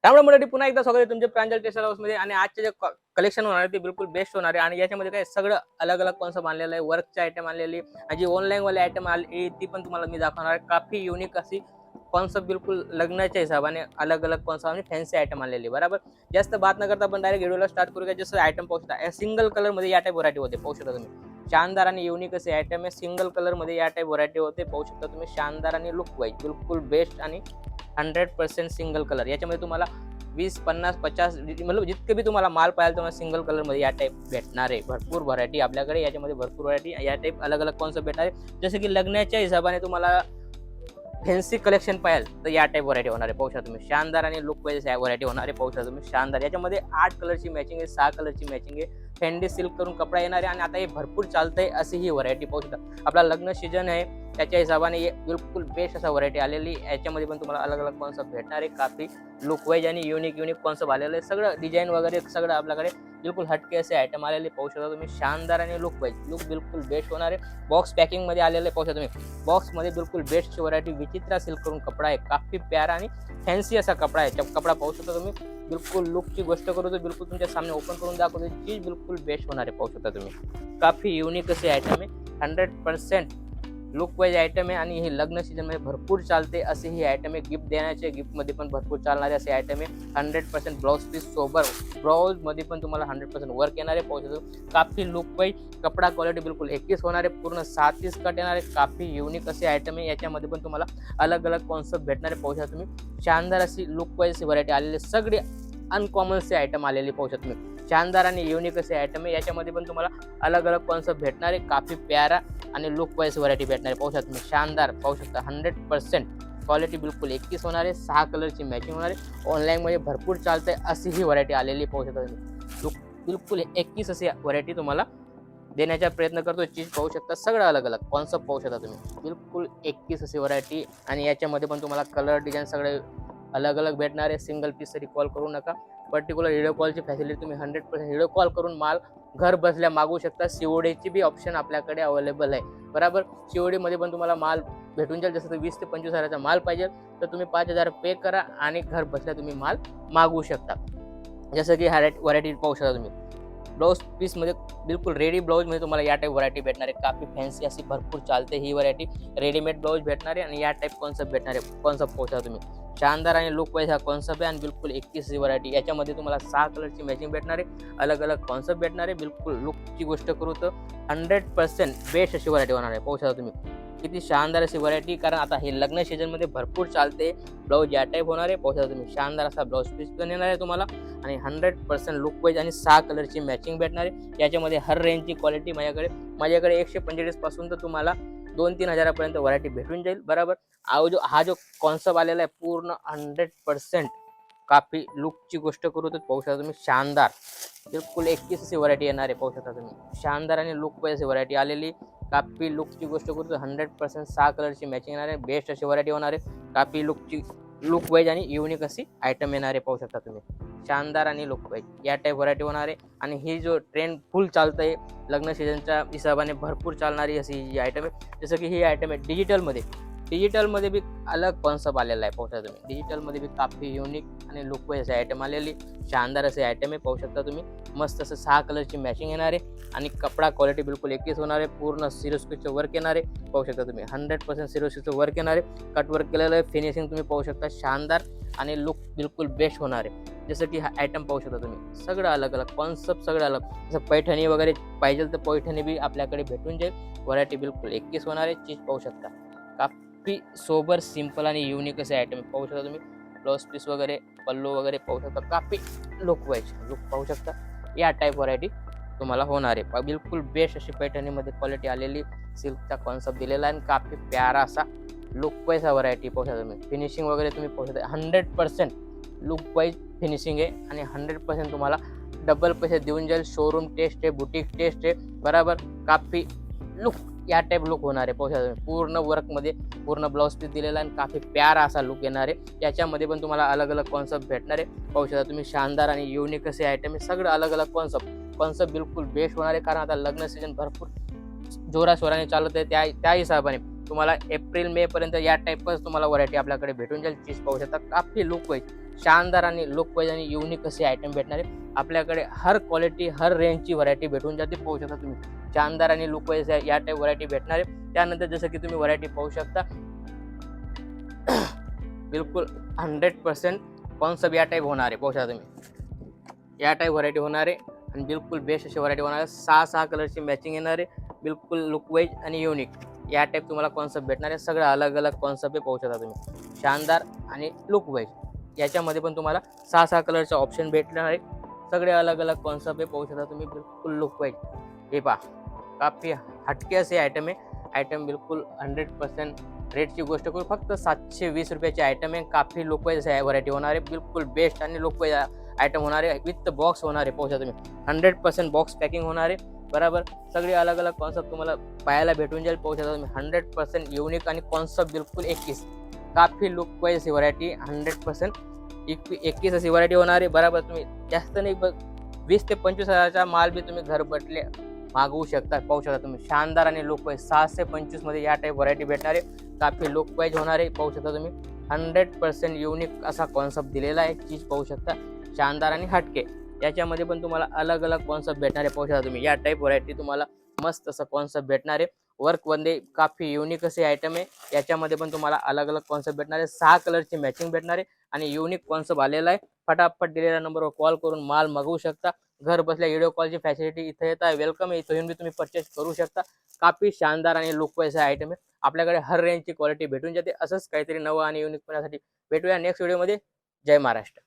त्यामुळे मंडळी पुन्हा एकदा स्वागत आहे तुमचे प्रांजल टेक्सटाईल हाऊसमध्ये। आणि आजचे जे कलेक्शन होणार आहे ते बिलकुल बेस्ट होणार आहे आणि याच्यामध्ये काय सगळं अलग अलग कॉन्सेप्ट आणलेलं आहे। वर्कचे आयटम आणलेली आणि जी ऑनलाईन वाले आयटम आली ती पण तुम्हाला मी दाखवणार आहे। काफी युनिक अशी कॉन्सेप्ट बिलकुल लग्नाच्या हिसाबाने अलग अलग कॉन्सेप्ट आणि फॅन्सी आयटम आणलेली बरोबर। जास्त बात न करता आपण डायरेक्ट व्हिडिओला स्टार्ट करूया। जसं आयटम पाहू शकता सिंगल कलर मध्ये या टाइप व्हरायटी होते, पाहू शकता तुम्ही शानदार आणि युनिक असे आयटम आहे। सिंगल कलर मध्ये या टाइप व्हरायटी होते, पाहू शकता तुम्ही शानदार आणि लुक वाईज बिलकुल बेस्ट आणि 100% सिंगल कलर। याच्यामध्ये तुम्हाला 20, 50, 50 मतलब जितके भी तुम्हाला माल पाहिजे तुम्हाला सिंगल कलर मध्ये या टाइप भेटणार आहे। भरपूर व्हरायटी आपल्याकडे याच्यामध्ये भरपूर व्हरायटी या टाइप अलग अलग कॉन्सेप्ट भेटणार आहे। जसं की लग्नाच्या हिशोबाने तुम्हाला फॅन्सी कलेक्शन पाहिजे तर या टाइप व्हरायटी होणार आहे, पाहू शकता तुम्ही शानदार आणि लुक वाईज व्हरायटी होणार आहे, पाहू शकता तुम्ही शानदार। याच्यामध्ये 8 कलरची मॅचिंग आहे, 6 कलरची मॅचिंग आहे, फेंडी सिल्क करून कपडा येणार आहे आणि आता हे भरपूर चालतंय अशी ही व्हरायटी पाहू शकता। आपला लग्न सीजन आहे त्याच्या हिशोबाने हे बिलकुल बेस्ट असा व्हरायटी आलेली। याच्यामध्ये पण तुम्हाला अलग अलग कॉन्सेप्ट भेटणार आहे, काफी लुक वाईज आणि युनिक कॉन्सेप्ट आलेलं आहे। सगळं डिझाईन वगैरे सगळं आपल्याकडे बिलकुल हटके असे आयटम आलेले, पाहू शकता तुम्ही शानदार आणि लुक वाईज लुक बिलकुल बेस्ट होणार आहे। बॉक्स पॅकिंग मध्ये आलेले पाहू शकता तुम्ही, बॉक्स मध्ये बिलकुल बेस्ट व्हरायटी विचित्रा सिल्क करून कपडा आहे, काफी प्यारा आणि फॅन्सी असा कपडा आहे। कपडा पाहू शकता तुम्ही बिलकुल लुकची गोष्ट करू तर बिलकुल तुमच्या सामने ओपन करून दाखवतो, चीज बिलकुल बेस्ट होणार आहे, पाहू शकता तुम्ही काफी युनिक असे आयटम आहे। 100% लुक वाईज आयटम आहे आणि हे लग्न सीजन मध्ये भरपूर चालते असे ही आयटम आहे। गिफ्ट देण्याचे गिफ्ट मध्ये पण भरपूर चालणारे असे आयटम आहे। 100% ब्लाउज पीस सोबत ब्लाउज मध्ये पण तुम्हाला 100% वर्क येणार आहे, पाहू शकता काफी लुक वाईज कपडा क्वालिटी बिलकुल 21 होणार आहे, पूर्ण 7 पीस कट येणार आहे, काफी युनिक असे आयटम आहे। याच्यामध्ये पण तुम्हाला अलग अलग कॉन्सेप्ट भेटणार आहे, पाहू शकता तुम्ही शानदार अशी लुक वाईज व्हरायटी आलेली, सगळे अनकॉमन से आयटम आलेले पाहू शकता तुम्ही शानदार आणि युनिक असे आयटम आहे। याच्यामध्ये पण तुम्हाला अलग अलग कॉन्सेप्ट भेटणार आहे, काफी प्यारा आणि लुक वाईज व्हरायटी भेटणार आहे, पाहू शकता तुम्ही शानदार, पाहू शकता 100% क्वालिटी बिलकुल 21 होणार आहे, 6 कलरची मॅचिंग होणार आहे। ऑनलाईन मध्ये भरपूर चालतंय अशी ही व्हरायटी आलेली, पाहू शकता तुम्ही लुक बिलकुल 21 अशी व्हरायटी तुम्हाला देण्याचा प्रयत्न करतो। चीज पाहू शकता सगळं अलग अलग कॉन्सेप्ट पाहू शकता तुम्ही बिलकुल 21 अशी व्हरायटी आणि याच्यामध्ये पण तुम्हाला कलर डिझाईन सगळे अलग अलग भेटणार आहे। सिंगल पीस साठी कॉल करू नका, पर्टिक्युलर व्हिडिओ कॉलची फॅसिलिटी तुम्ही 100% व्हिडिओ कॉल करून माल घर बसल्या मागू शकता। सीओडीची बी ऑप्शन आपल्याकडे अवेलेबल आहे बरोबर। सीओडी मध्ये पण तुम्हाला माल भेटून जाईल, जसं 20 ते 25 हजाराचा माल पाहिजे तर तुम्ही 5,000 पे करा आणि घर बसल्या तुम्ही माल मागू शकता। जसं की व्हरायटी पाहू शकता तुम्ही ब्लाउज पीस मध्ये बिलकुल रेडी ब्लाउज मध्ये तुम्हाला या टाइप व्हरायटी भेटणार आहे, काफी फॅन्सी अशी भरपूर चालते ही व्हरायटी। रेडीमेड ब्लाउज भेटणार आहे आणि या टाइप कॉन्सेप्ट भेटणार आहे, कॉन्सेप्ट पाहू शकता तुम्ही शानदार आणि लुक वाईज हा कॉन्सेप्ट आहे आणि बिलकुल 21 व्हरायटी। याच्यामध्ये तुम्हाला 6 कलरची मॅचिंग भेटणार आहे, अलग अलग कॉन्सेप्ट भेटणार आहे। बिलकुल लुकची गोष्ट करू तर 100% बेस्ट अशी व्हरायटी होणार आहे, पाहू शकता तुम्ही किती शानदार अशी व्हरायटी। कारण आता हे लग्न सीजन मध्ये भरपूर चालते, ब्लाउज या टाइप होणार आहे, पाहू शकता तुम्ही शानदार असा ब्लाउज पीस पण येणार आहे तुम्हाला आणि 100% लुक वाईज आणि 6 कलरची मॅचिंग भेटणार आहे। याच्यामध्ये हर रेंजची क्वालिटी माझ्याकडे 145 पासून तर तुम्हाला 2-3 हजारापर्यंत व्हरायटी भेटून जाईल बरोबर। हा जो कॉन्सेप्ट आलेला आहे पूर्ण 100% काफी लुकची गोष्ट करू तर पाहू शकता तुम्ही शानदार बिलकुल 21 अशी व्हरायटी येणार आहे, पाहू शकता तुम्ही शानदार आणि लुक वाईज व्हरायटी आलेली। काफी लुकची गोष्ट करू तर 100% 6 कलरची मॅचिंग येणार आहे, बेस्ट अशी व्हरायटी होणार आहे। काफी लुक वाईज आणि युनिक अशी आयटम येणार आहे, पाहू शकता तुम्ही शानदार आणि लुक वाईज या टाइप व्हरायटी होणार आहे। आणि ही जो ट्रेंड फुल चालतंय लग्न सीजनच्या हिशोबाने भरपूर चालणारी अशी ही आयटम आहे। जसं की ही आयटम आहे डिजिटलमध्ये बी अलग कॉन्सेप्ट आलेला आहे, पाहू शकता तुम्ही डिजिटलमध्ये बी काफी युनिक आणि लुक वाईज आयटम आलेली शानदार असे आयटम आहे, पाहू शकता तुम्ही मस्त असं 6 कलरची मॅचिंग येणार आहे आणि कपडा क्वालिटी बिलकुल 21 होणार आहे, पूर्ण सिरोस्कीचं वर्क येणार आहे, पाहू शकता तुम्ही 100% सिरोस्कीचं वर्क येणार आहे, कट वर्क केलेलं आहे, फिनिशिंग तुम्ही पाहू शकता शानदार आणि लुक बिलकुल बेस्ट होणार आहे। जसं की हा आयटम पाहू शकता तुम्ही सगळं अलग अलग कॉन्सेप्ट सगळं अलग, जसं पैठणी वगैरे पाहिजे तर पैठणी बी आपल्याकडे भेटून जाईल। व्हरायटी बिलकुल 21 होणार आहे, चीज पाहू शकता काफी सोबर सिंपल आणि युनिक असे आयटम पाहू शकता तुम्ही। ब्लाउज पीस वगैरे पल्लू वगैरे पाहू शकता, काफी लुक वाईज लुक पाहू शकता या टाइप व्हरायटी तुम्हाला होणार आहे। बिलकुल बेस्ट अशी पैठणीमध्ये क्वालिटी आलेली सिल्कचा कॉन्सेप्ट दिलेला आहे आणि काफी प्यारा असा लुक वाईज हा व्हरायटी पाहू शकता तुम्ही। फिनिशिंग वगैरे तुम्ही पाहू शकता 100% लुक वाईज फिनिशिंग आहे आणि 100% तुम्हाला डबल पैसे देऊन जाईल। शोरूम टेस्ट आहे, बुटीक टेस्ट आहे बरोबर। काफी लुक या टाइप लुक होणार आहे, पाहू शकता तुम्ही पूर्ण वर्कमध्ये पूर्ण ब्लाउज पीस दिलेला आहे आणि काफी प्यारा असा लुक येणार आहे। याच्यामध्ये पण तुम्हाला अलग अलग कॉन्सेप्ट भेटणार आहे, पाहू शकता तुम्ही शानदार आणि युनिक असे आयटम आहे, सगळं अलग अलग कॉन्सेप्ट बिलकुल बेस्ट होणार आहे। कारण आता लग्न सीजन भरपूर जोराशोराने चालत आहे, त्या हिशोबाने तुम्हाला एप्रिल मे पर्यंत या टाईपच तुम्हाला व्हरायटी आपल्याकडे भेटून जाईल. चीज पाहू शकता, काफी लुक वाईज शानदार आणि लुक वाईज आणि युनिक असे आयटम भेटणार आहे आपल्याकडे. हर क्वालिटी हर रेंजची व्हरायटी भेटून जाते. पाहू शकता तुम्ही, शानदार आणि लुक वाईज या टाईप व्हरायटी भेटणार आहे. त्यानंतर जसं की तुम्ही व्हरायटी पाहू शकता बिलकुल 100% कॉन्सेप्ट या टाईप होणार आहे. पाहू शकता तुम्ही, या टाईप व्हरायटी होणार आहे आणि बिलकुल बेस्ट अशी व्हरायटी होणार आहे. 6 कलरची मॅचिंग येणार आहे, बिलकुल लुक वाईज आणि युनिक या टाईप तुम्हाला कॉन्सेप्ट भेटणार आहे. सगळं अलग अलग कॉन्सेप्ट आहे. पाहू शकता तुम्ही, शानदार आणि लुक वाईज. याच्यामध्ये पण तुम्हाला 6 कलरचा ऑप्शन भेटणार आहे. सगळे अलग अलग कॉन्सेप्ट आहे. पाहू शकता तुम्ही, बिलकुल लुक वाईज. हे पहा, काफी हटके असे आयटम आहे. आयटम बिलकुल 100% रेटची गोष्ट करू, फक्त 720 रुपयाचे आयटम आहे. काफी लुक वाईज व्हरायटी होणार आहे. बिलकुल बेस्ट आणि लुक वाईज आयटम होणार आहे. विथ बॉक्स होणार आहे. पाहू शकता तुम्ही, 100% बॉक्स पॅकिंग होणार आहे. बरोबर, सगळे अलग अलग कॉन्सेप्ट तुम्हाला पाहायला भेटून जाईल. पाहू शकता तुम्ही, 100% युनिक आणि कॉन्सेप्ट बिलकुल 21. काफी लुक वाईज ही व्हरायटी 100% 21 अशी व्हरायटी होणार आहे. बरोबर, तुम्ही जास्त नाही 20 ते 25 हजाराचा माल बी तुम्ही घर बसले मागवू शकता. पाहू शकता तुम्ही, शानदार आणि लुक वाईज 625 मध्ये या टाईप व्हरायटी भेटणार आहे. काफी लुक वाईज होणार आहे. पाहू शकता तुम्ही, 100% युनिक असा कॉन्सेप्ट दिलेला आहे. चीज पाहू शकता, शानदार आणि हटके. याच्यामध्ये पण तुम्हाला अलग अलग कॉन्सेप्ट भेटणार आहे. पाहू शकता तुम्ही, या टाईप व्हरायटी तुम्हाला मस्त असं कॉन्सेप्ट भेटणार आहे. वर्कमध्ये काफी युनिक असे आयटम आहे. याच्यामध्ये पण तुम्हाला अलग अलग कॉन्सेप्ट भेटणार आहे. 6 कलरची मॅचिंग भेटणार आहे आणि युनिक कॉन्सेप्ट आलेला आहे. फटाफट दिलेल्या नंबरवर कॉल करून माल मागवू शकता. घर बसल्या व्हिडिओ कॉलची फॅसिलिटी इथे येत आहे. वेलकम आहे. इथं येऊन तुम्ही परचेस करू शकता. काफी शानदार आणि लुक वाईज आयटम आहे. आपल्याकडे हर रेंजची क्वालिटी भेटून जाते. असंच काहीतरी नवं आणि युनिक पणासाठी भेटूया नेक्स्ट व्हिडिओमध्ये. जय महाराष्ट्र.